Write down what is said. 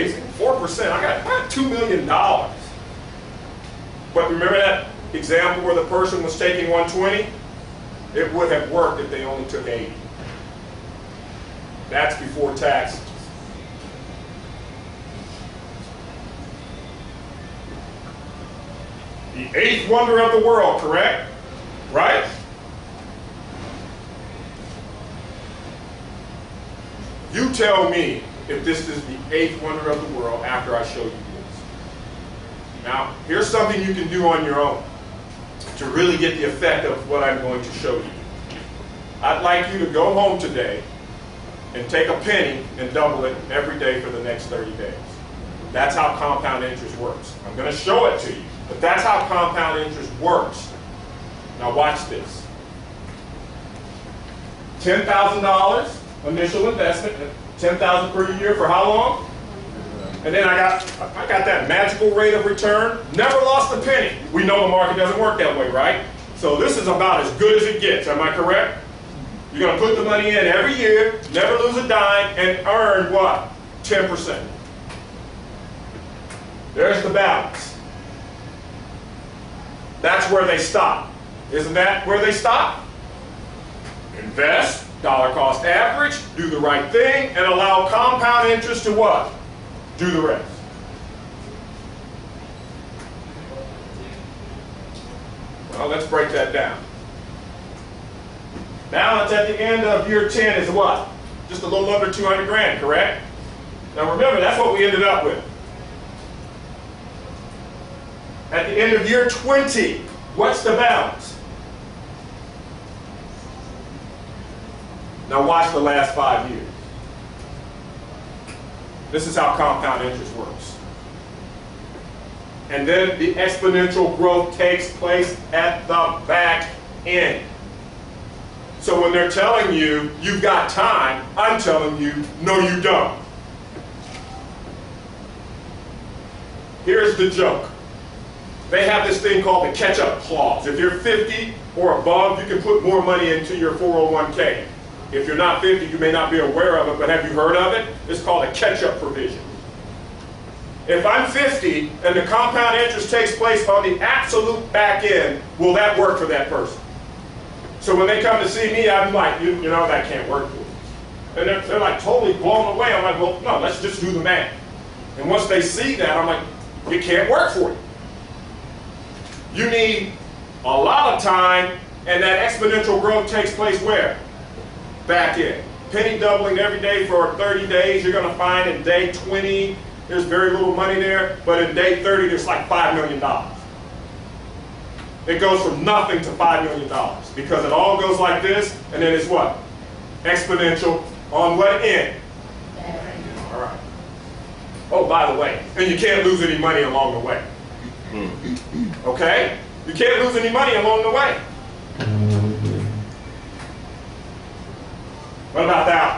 4%, I got $2 million. But remember that example where the person was taking 120? It would have worked if they only took 80. That's before taxes. The eighth wonder of the world, correct? Right? You tell me if this is the eighth wonder of the world after I show you this. Now, here's something you can do on your own to really get the effect of what I'm going to show you. I'd like you to go home today and take a penny and double it every day for the next 30 days. That's how compound interest works. I'm going to show it to you, but that's how compound interest works. Now watch this. $10,000 initial investment, $10,000 per year for how long? And then I got that magical rate of return. Never lost a penny. We know the market doesn't work that way, right? So this is about as good as it gets. Am I correct? You're going to put the money in every year, never lose a dime, and earn what? 10%. There's the balance. That's where they stop. Isn't that where they stop? Invest, dollar cost average, do the right thing, and allow compound interest to what? Do the rest. Well, let's break that down. Balance at the end of year 10 is what? Just a little under 200 grand, correct? Now remember, that's what we ended up with. At the end of year 20, what's the balance? Now watch the last 5 years. This is how compound interest works. And then the exponential growth takes place at the back end. So when they're telling you, you've got time, I'm telling you, no you don't. Here's the joke. They have this thing called the catch-up clause. If you're 50 or above, you can put more money into your 401k. If you're not 50, you may not be aware of it, but have you heard of it? It's called a catch-up provision. If I'm 50 and the compound interest takes place on the absolute back end, will that work for that person? So when they come to see me, I'm like, you know, that can't work for you. And they're like totally blown away. I'm like, well, no, let's just do the math. And once they see that, I'm like, it can't work for you. You need a lot of time, and that exponential growth takes place where? Back end. Penny doubling every day for 30 days. You're going to find in day 20, there's very little money there, but in day 30, there's like $5 million. It goes from nothing to $5 million because it all goes like this, and then it's what? Exponential on what end? All right. Oh, by the way, and you can't lose any money along the way. Okay? You can't lose any money along the way. What about that?